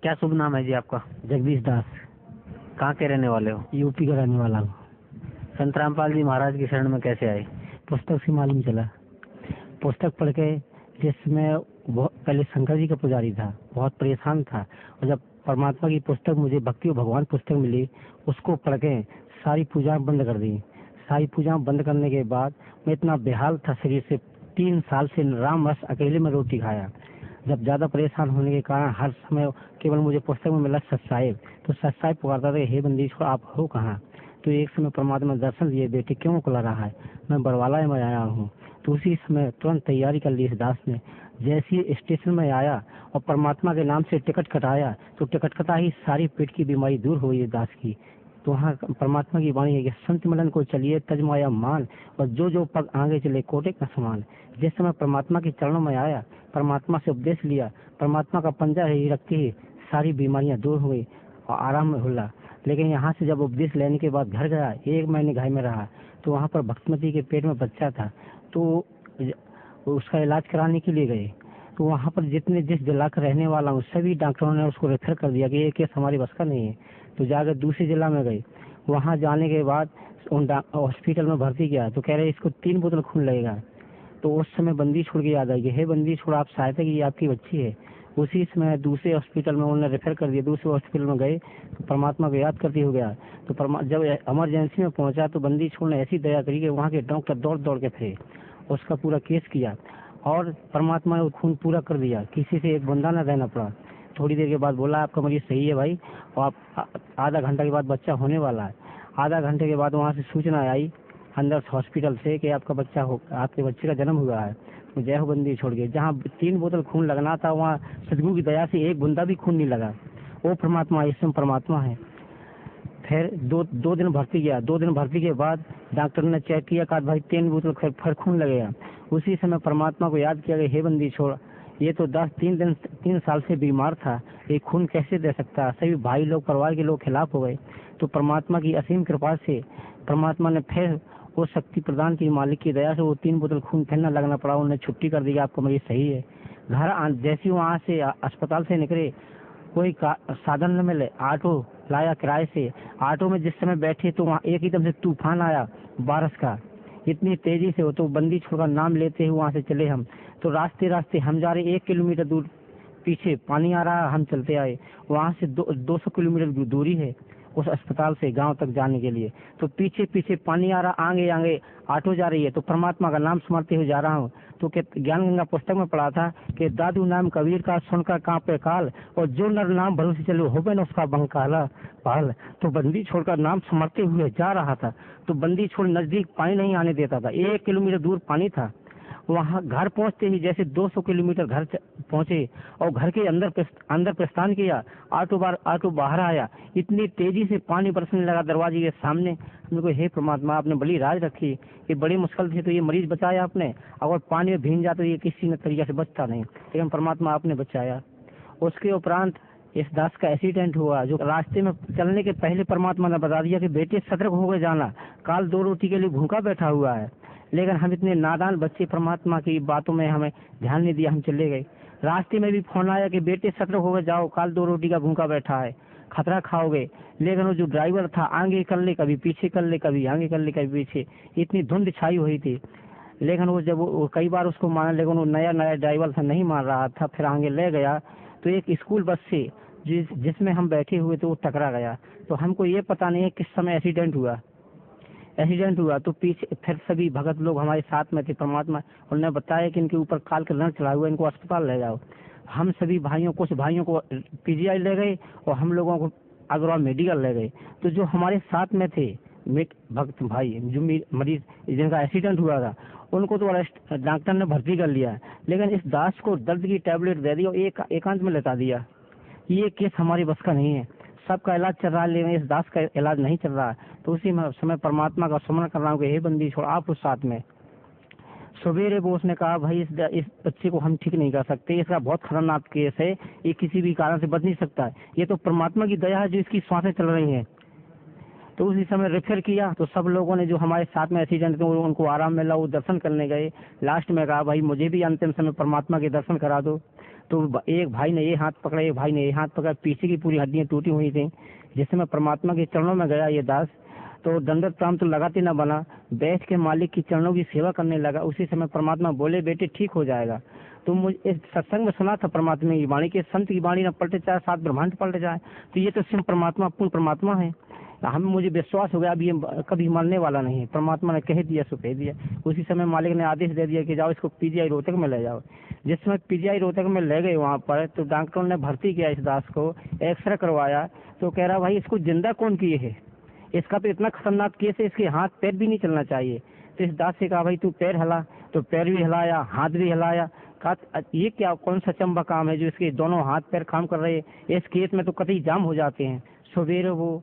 क्या शुभ नाम है जी आपका? जगदीश दास, कहाँ के रहने वाले हो? यूपी का रहने वाला हूँ। संत रामपाल जी महाराज की शरण में कैसे आए? पुस्तक से मालूम चला। पुस्तक पढ़ के, जिसमें बहुत पहले शंकर जी का पुजारी था, बहुत परेशान था, और जब परमात्मा की पुस्तक मुझे भक्ति और भगवान पुस्तक मिली, उसको पढ़ के सारी पूजा बंद कर दी। सारी पूजा बंद करने के बाद मैं इतना बेहाल था शरीर से, 3 साल से राम रस अकेले में रोटी खाया। जब ज्यादा परेशान होने के कारण हर समय केवल मुझे पुस्तक में मिला सत्साहिब, तो सत्साहिब पुकारता था, हे बंदीश्वर आप हो कहाँ? तो एक समय परमात्मा दर्शन दिए, बेटे क्यों खुला रहा है? मैं बरवाला में आया हूँ। तो उसी समय तुरंत तैयारी कर ली इस दास ने। जैसे ही स्टेशन में आया और परमात्मा के नाम से टिकट कटाया, तो टिकट कटा ही सारी पेट की बीमारी दूर हो गई दास की। तो वहाँ परमात्मा की वाणी है कि संत मिलन को चलिए तजमाया मान, और जो जो पग आगे चले कोटे का समान। जिस समय परमात्मा के चरणों में आया, परमात्मा से उपदेश लिया, परमात्मा का पंजा ही रखते ही सारी बीमारियां दूर हो गई और आराम में हुल्ला। लेकिन यहाँ से जब उपदेश लेने के बाद घर गया, 1 महीने घर में रहा, तो वहाँ पर भक्तमती के पेट में बच्चा था, तो उसका इलाज कराने के लिए गए। तो वहाँ पर जिस जिला का रहने वाला हूँ, सभी डॉक्टरों ने उसको रेफर कर दिया कि ये केस हमारी बस का नहीं है। तो जाकर दूसरे जिला में गए। वहाँ जाने के बाद उन हॉस्पिटल में भर्ती किया, तो कह रहे इसको 3 बोतल खून लगेगा। तो उस समय बंदी छोड़ के याद आई कि हे बंदी छोड़, आप सहायता की, आपकी बच्ची है। उसी समय दूसरे हॉस्पिटल में उन्होंने रेफर कर दिया। दूसरे हॉस्पिटल में गए तो परमात्मा को याद करते हो गया। तो जब इमरजेंसी में पहुंचा तो बंदी छोड़ ने ऐसी दया करी कि वहाँ के डॉक्टर दौड़ दौड़ के फिरे, उसका पूरा केस किया और परमात्मा ने खून पूरा कर दिया। किसी से एक बंदा न रहना पड़ा। थोड़ी देर के बाद बोला आपका मरीज सही है भाई, और आप आधा घंटा के बाद बच्चा होने वाला है। आधा घंटे के बाद वहाँ से सूचना आई अंदर हॉस्पिटल से कि आपके बच्चे का जन्म हुआ है। तो जय हो बंदी छोड़ के, जहाँ 3 बोतल खून लगना था, वहाँ सदगुरु की दया से 1 बूंदा भी खून नहीं लगा। वो परमात्मा इसमें परमात्मा है। फिर दो दिन भर्ती किया। 2 दिन भर्ती के बाद डॉक्टर ने चेक किया, कहा भाई 3 बोतल फिर खून लगेगा। उसी समय परमात्मा को याद किया कि हे बंदी छोड़, ये तो 3 साल से बीमार था, ये खून कैसे दे सकता? सभी भाई लोग, परिवार के लोग खिलाफ हो गए। तो परमात्मा की असीम कृपा से परमात्मा ने फिर वो शक्ति प्रदान की, मालिक की दया से वो 3 बोतल खून फिर न लगना पड़ा। उन्हें छुट्टी कर दी, आपका मरीज सही है। घर जैसे वहाँ से अस्पताल से निकले, कोई साधन न मिले, ऑटो लाया किराए से। ऑटो में जिस समय बैठे तो वहाँ एक एकदम से तूफान आया बारिश का, इतनी तेजी से हो। तो बंदी छोड़कर नाम लेते हुए वहाँ से चले हम। तो रास्ते हम जा रहे 1 किलोमीटर दूर, पीछे पानी आ रहा, हम चलते आए। वहाँ से 200 किलोमीटर दूरी है उस अस्पताल से गांव तक जाने के लिए। तो पीछे पानी आ रहा, आगे ऑटो जा रही है। तो परमात्मा का नाम स्मरते हुए जा रहा हूँ। तो ज्ञान गंगा पुस्तक में पढ़ा था कि दादू नाम कबीर का सुनकर कांपे काल, और जो नर नाम भरोसे चले हो न उसका बंकाला पाल। तो बंदी छोड़कर नाम स्मरते हुए जा रहा था। तो बंदी छोड़ नजदीक पानी नहीं आने देता था। 1 किलोमीटर दूर पानी था। वहाँ घर पहुँचते ही जैसे 200 किलोमीटर घर पहुँचे और घर के अंदर प्रस्थान किया, ऑटो बाहर आया, इतनी तेजी से पानी बरसने लगा दरवाजे के सामने। हमने कहा हे परमात्मा, आपने बड़ी राज रखी, ये बड़ी मुश्किल थी तो ये मरीज बचाया आपने, अगर पानी में भीग जाता तो ये किसी न तरीके से बचता नहीं, लेकिन परमात्मा आपने बचाया। उसके उपरांत इस दास का एक्सीडेंट हुआ, जो रास्ते में चलने के पहले परमात्मा ने बता दिया कि बेटे सतर्क होकर जाना, काल 2 रोटी के लिए भूखा बैठा हुआ है। लेकिन हम इतने नादान बच्चे, परमात्मा की बातों में हमें ध्यान नहीं दिया, हम चले गए। रास्ते में भी फोन आया कि बेटे सतर्क होकर जाओ, काल 2 रोटी का भूखा बैठा है, खतरा खाओगे। लेकिन वो जो ड्राइवर था आगे कर ले, कभी पीछे कर ले, कभी आगे कर ले, कभी पीछे, इतनी धुंध छाई हुई थी। लेकिन वो जब वो कई बार उसको माना, लेकिन वो नया ड्राइवर था, नहीं मान रहा था। फिर आगे ले गया तो एक स्कूल बस से जिसमें हम बैठे हुए थे वो टकरा गया। तो हमको ये पता नहीं है किस समय एक्सीडेंट हुआ। तो पीछे फिर सभी भगत लोग हमारे साथ में थे। परमात्मा उन्होंने बताया कि इनके ऊपर काल का रण चढ़ा हुआ, इनको अस्पताल ले जाओ। हम सभी कुछ भाइयों को पीजीआई ले गए और हम लोगों को अग्रवाल मेडिकल ले गए। तो जो हमारे साथ में थे भक्त भाई, जो मरीज जिनका एक्सीडेंट हुआ था, उनको तो डॉक्टर ने भर्ती कर लिया, लेकिन इस दास को दर्द की टैबलेट दे दी और एकांत में लेटा दिया। ये केस हमारी बस का नहीं है। सबका इलाज चल रहा है, लेकिन इस दास का इलाज नहीं चल रहा है। तो उसी समय परमात्मा का स्मरण कर रहा हूँ कि हे बंदी छोड़, आप उस साथ में। सवेरे वो उसने कहा भाई इस बच्चे को हम ठीक नहीं कर सकते, इसका बहुत खतरनाक केस है, ये किसी भी कारण से बच नहीं सकता है, ये तो परमात्मा की दया है जो इसकी सांसें चल रही हैं। तो उसी समय रेफर किया। तो सब लोगों ने जो हमारे साथ में एक्सीडेंट थे उनको आराम मिला, वो दर्शन करने गए। लास्ट में कहा भाई मुझे भी अंतिम समय परमात्मा के दर्शन करा दो। तो एक भाई ने ये हाथ पकड़ा, एक भाई ने ये हाथ पकड़ा, पीछे की पूरी हड्डियां टूटी हुई थी। जिससे मैं परमात्मा के चरणों में गया ये दास, तो दंडवत प्रणाम तो लगाते ना बना, बैठ के मालिक की चरणों की सेवा करने लगा। उसी समय परमात्मा बोले बेटे ठीक हो जाएगा। तो मुझे इस सत्संग में सुना था परमात्मा की वाणी के, संत की वाणी न पलटे चाहे 7 ब्रह्मांड पलट जाए, तो ये तो सिर्फ परमात्मा पूर्ण परमात्मा है। हम मुझे विश्वास हो गया अब ये कभी मरने वाला नहीं है। परमात्मा ने कह दिया सो कह दिया। उसी समय मालिक ने आदेश दे दिया कि जाओ इसको पीजीआई रोहतक में ले जाओ। जिस समय पीजीआई रोहतक में ले गए वहाँ पर, तो डॉक्टरों ने भर्ती किया इस दास को, एक्सरे करवाया, तो कह रहा भाई इसको जिंदा कौन किए है, इसका तो इतना खतरनाक केस है, इसके हाथ पैर भी नहीं चलना चाहिए। तो इस दास से कहा भाई तू पैर हिला, तो पैर भी हिलाया, हाथ भी हिलाया। कहा ये क्या कौन सा चंबा काम है जो इसके दोनों हाथ पैर काम कर रहे हैं, इस केस में तो कतई जाम हो जाते हैं। सवेरे वो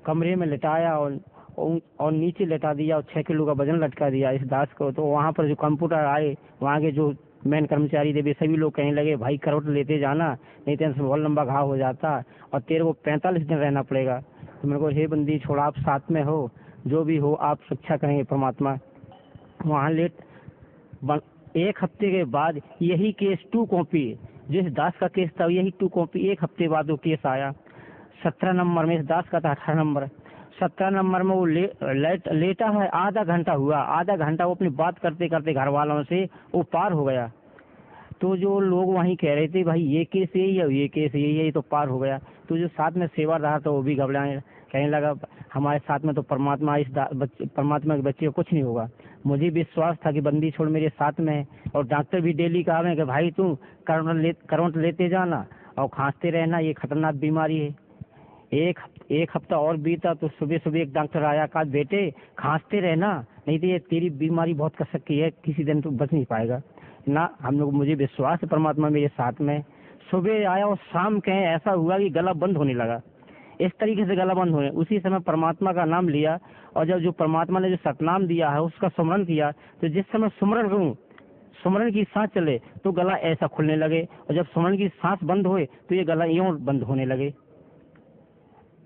कमरे में लिटाया और नीचे लिटा दिया और 6 किलो का वजन लटका दिया इस दास को। तो वहाँ पर जो कंप्यूटर आए, वहाँ के जो मेन कर्मचारी थे, वे सभी लोग कहने लगे भाई करवट लेते जाना, नहीं तो बहुत लंबा घाव हो जाता और तेरे को 45 दिन रहना पड़ेगा। तो मेरे को हे बंदी छोड़ा, आप साथ में हो, जो भी हो आप शिक्षा करेंगे परमात्मा। वहाँ लेट 1 हफ्ते के बाद यही केस 2 कॉपी, जिस दास का केस था यही 2 कॉपी 1 हफ्ते बाद वो केस आया। 17 नंबर में इस दास का था, 18 नंबर। 17 नंबर में वो लेटा है, आधा घंटा हुआ, आधा घंटा वो अपनी बात करते करते घर वालों से वो पार हो गया। तो जो लोग वहीं कह रहे थे भाई ये केस यही है, ये केस यही है, ये तो पार हो गया। तो जो साथ में सेवादार था वो भी घबराने, कहने लगा हमारे साथ में तो परमात्मा परमात्मा के बच्चे को कुछ नहीं होगा। मुझे विश्वास था कि बंदी छोड़ मेरे साथ में है, और डॉक्टर भी डेली कहा कि भाई तू करंट लेते जाना और खांसते रहना, ये खतरनाक बीमारी है। एक हफ्ता और बीता तो सुबह सुबह एक डॉक्टर आया, कहा बेटे खांसते रहना, नहीं तो ये तेरी बीमारी बहुत कर सकती है, किसी दिन तू बच नहीं पाएगा ना। हम लोग, मुझे विश्वास है परमात्मा मेरे साथ में। सुबह आया और शाम कहें ऐसा हुआ कि गला बंद होने लगा, इस तरीके से गला बंद होने। उसी समय परमात्मा का नाम लिया, और जब जो परमात्मा ने जो सतनाम दिया है उसका सुमरन किया, तो जिस समय सुमरन करूँ, सुमरन की सांस चले तो गला ऐसा खुलने लगे, और जब सुमरन की सांस बंद होए तो ये गला यूं बंद होने लगे।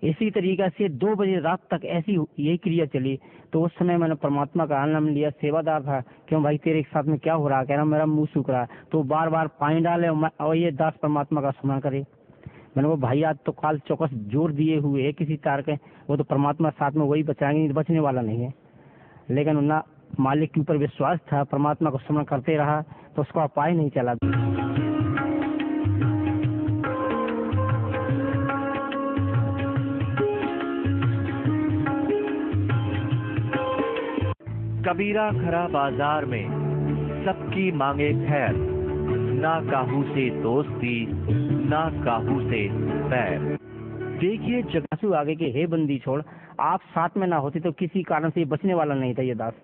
इसी तरीके से 2 बजे रात तक ऐसी यही क्रिया चली। तो उस समय मैंने परमात्मा का नाम लिया। सेवादार था, क्यों भाई तेरे साथ में क्या हो रहा है, कह रहा मेरा मुंह सूख रहा है। तो बार बार पानी डाले और ये दास परमात्मा का स्मरण करे। मैंने वो भाई आज तो काल चौकस जोर दिए हुए है किसी तार के, वो तो परमात्मा साथ में वही बचाएंगे, नहीं तो बचने वाला नहीं है। लेकिन उन्ना मालिक के ऊपर विश्वास था, परमात्मा को स्मरण करते रहा, तो उसका उपाय नहीं चला। कबीरा खरा बाजार में सबकी मांगे खैर, ना काहू से दोस्ती ना काहू से बैर। देखिए जगासु आगे के हे बंदी छोड़, आप साथ में ना होते तो किसी कारण से बचने वाला नहीं था ये दास।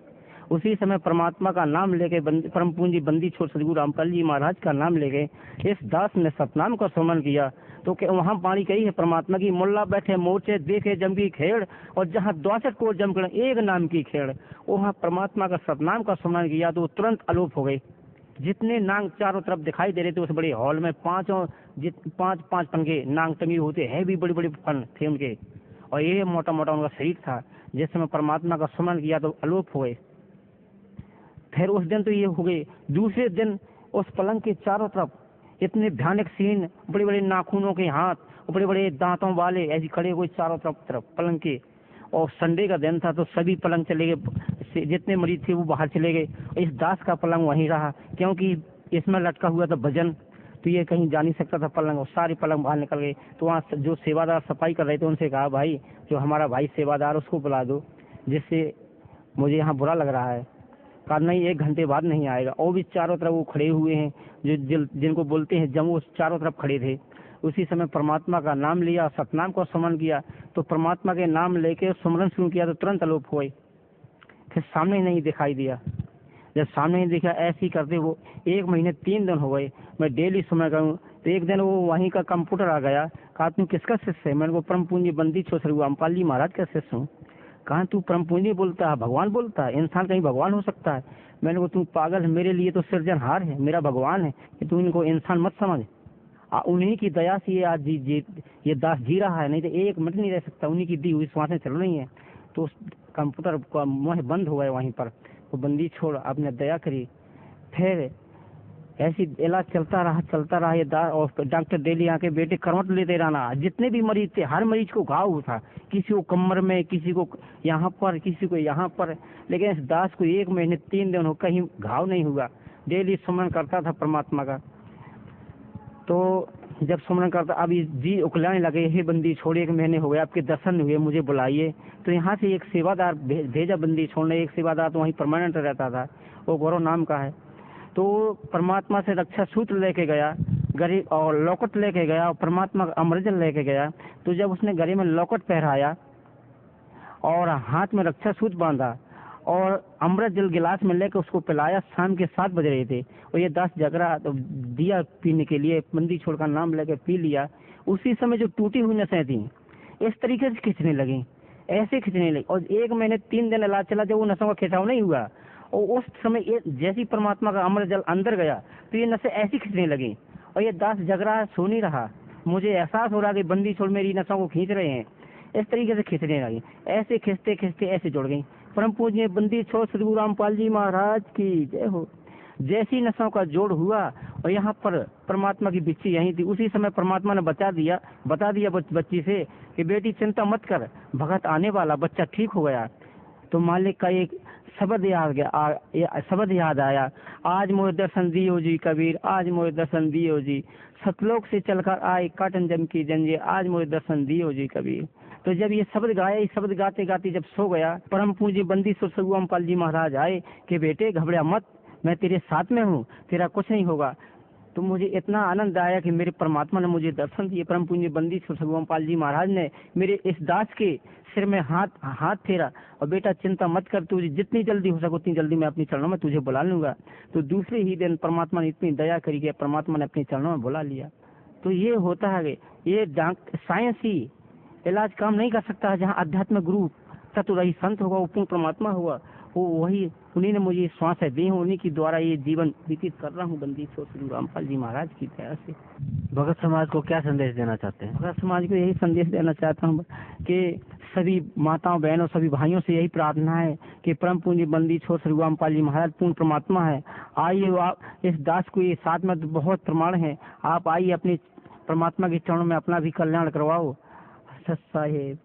उसी समय परमात्मा का नाम लेके परम पूंजी बंदी छोड़ सदगुरु रामपाल जी महाराज का नाम लेके इस दास ने सतनाम का स्मरण किया। तो वहाँ पानी कही है परमात्मा की, मुल्ला बैठे मोर्चे देखे जम की खेड़, और जहाँ 62 को जम कर एक नाम की खेड़, वहाँ परमात्मा का सतनाम का स्मरण किया तो तुरंत अलोप हो गई। जितने नांग चारों तरफ दिखाई दे रहे थे उस बड़े हॉल में, पांच पंखे नांग तंगी होते हैं, भी बड़े बड़े फन थे उनके, और ये मोटा मोटा उनका शरीर था। जिस समय परमात्मा का स्मरण किया तो अलोप हो गए। फिर उस दिन तो ये हो गए। दूसरे दिन उस पलंग के चारों तरफ इतने भयानक सीन, बड़े बड़े नाखूनों के हाथ और बड़े बड़े दांतों वाले ऐसे खड़े हुए चारों तरफ पलंग के। और संडे का दिन था तो सभी पलंग चले गए, जितने मरीज थे वो बाहर चले गए। इस दास का पलंग वहीं रहा, क्योंकि इसमें लटका हुआ था भजन, तो ये कहीं जा नहीं सकता था पलंग, और सारे पलंग बाहर निकल गए। तो वहाँ जो सेवादार सफाई कर रहे थे उनसे कहा भाई जो हमारा भाई सेवादार उसको बुला दो, जिससे मुझे यहाँ बुरा लग रहा है। कहा नहीं 1 घंटे बाद नहीं आएगा। और भी चारों तरफ वो खड़े हुए हैं जो जिनको बोलते हैं जम, वो चारों तरफ खड़े थे। उसी समय परमात्मा का नाम लिया, सतनाम को स्मरण किया, तो परमात्मा के नाम लेके सुमरन शुरू किया तो तुरंत अलोप हुए। फिर सामने नहीं दिखाई दिया। जब सामने नहीं दिखा ऐसे ही करते वो 1 महीने 3 दिन हो गए। मैं डेली सुमरण करूँ तो एक दिन वो वहीं का कंप्यूटर आ गया, कहा तुम किसका शिष्य है? मैंने को परम पूंजी बंदी छोड़ सदगुरु रामपाल जी महाराज का शिष्य हूँ। कहा तू परम पूंजी बोलता है, भगवान बोलता है, इंसान कहीं भगवान हो सकता है? मैंने को तू पागल है, मेरे लिए तो सृजनहार है, मेरा भगवान है, कि तू इनको इंसान मत समझ। उन्हीं की दया से ये आज ये दास जी रहा है, नहीं तो 1 मिनट नहीं रह सकता। उन्हीं की दी हुई श्वासें चल रही हैं। तो उस कंप्यूटर का मुंह बंद हो गए वहीं पर। वो बंदी छोड़ आपने दया करी। फिर ऐसी इलाज चलता रहा ये और डॉक्टर डेली आके बेटे करवट लेते रहना। जितने भी मरीज थे हर मरीज को घाव हुआ, किसी को कमर में, किसी को यहाँ पर, किसी को यहाँ पर, लेकिन इस दास को 1 महीने 3 दिन हो कहीं घाव नहीं हुआ। डेली सुमरन करता था परमात्मा का। तो जब सुमरन करता, अभी जी उकलाने लगे, हे बंदी छोड़े, 1 महीने हो गए आपके दर्शन हुए, मुझे बुलाइए। तो यहाँ से एक सेवादार भेजा बंदी छोड़ने। एक सेवादार तो वहीं परमानेंट रहता था, वो गौरव नाम का है। तो परमात्मा से रक्षा सूत्र लेके गया गरीब, और लॉकेट लेके गया, और परमात्मा का अमृतजल लेके गया। तो जब उसने गले में लॉकेट पहराया और हाथ में रक्षा सूत्र बांधा और अमृत जल गिलास में लेकर उसको पिलाया, शाम के 7 बज रहे थे, और ये 10 जग रहा तो दिया पीने के लिए, बंदी छोड़ का नाम लेकर पी लिया। उसी समय जो टूटी हुई नसें थी इस तरीके से खींचने लगी, ऐसे खींचने लगी, और 1 महीने 3 दिन इलाज चला, जब वो नसों का खिंचाव नहीं हुआ, और उस समय जैसी परमात्मा का अमृत जल अंदर गया तो ये नसें ऐसी खींचने लगी, और ये दास जग रहा, सो नहीं रहा। मुझे एहसास हो रहा कि बंदी छोड़ मेरी नसों को खींच रहे हैं, इस तरीके से खींचने लगी। ऐसे खींचते खींचते ऐसे जुड़ गई। परम पूज्य बंदी छोड़ श्री गुरु रामपाल जी महाराज की जय हो। जैसी नसों का जोड़ हुआ और यहाँ पर परमात्मा की बिच्छी यहीं थी, उसी समय परमात्मा ने बता दिया बच्ची से कि बेटी चिंता मत कर, भगत आने वाला, बच्चा ठीक हो गया। तो मालिक का एक शब्द याद आया, आज मोहे दर्शन दियो जी कबीर, आज मोहे दर्शन दियो जी, सतलोक से चलकर आए काटन जम की जंजीर, आज मोहे दर्शन दियो जी कबीर। तो जब ये शब्द गाया, इस शब्द गाते गाते जब सो गया, परम पूज्य बंदी श्री गुरु रामपाल जी महाराज आए कि बेटे घबरा मत, मैं तेरे साथ में हूँ, तेरा कुछ नहीं होगा। तो मुझे इतना आनंद आया कि मेरे परमात्मा ने मुझे दर्शन दिए। परम पूज्य बंदी श्री गुरु रामपाल जी महाराज ने मेरे इस दास के सिर में हाथ फेरा, और बेटा चिंता मत कर, तुझे जितनी जल्दी हो सके उतनी जल्दी मैं अपने चरणों में तुझे बुला लूंगा। तो दूसरे ही दिन परमात्मा ने इतनी दया करी कि परमात्मा ने अपने चरणों में बुला लिया। तो ये होता है, ये साइंस ही इलाज काम नहीं कर सकता है। जहाँ अध्यात्म गुरु चतुराई संत होगा, वो पूर्ण परमात्मा होगा, वो वही, उन्हीं ने मुझे श्वास दी है, उन्हीं के द्वारा ये जीवन व्यतीत कर रहा हूँ बंदी श्री गुरु रामपाल जी महाराज की दया से। भगत समाज को क्या संदेश देना चाहते हैं? भगत समाज को यही संदेश देना चाहता हूँ कि सभी माताओं बहनों सभी भाइयों से यही प्रार्थना है कि परम पूज्य बंदी छोड़ श्री गुरु रामपाल जी महाराज पूर्ण परमात्मा है। आइए आप इस दास को, ये साथ में बहुत प्रमाण है, आप आइए अपने परमात्मा के चरणों में अपना भी कल्याण करवाओ। सत साहेब।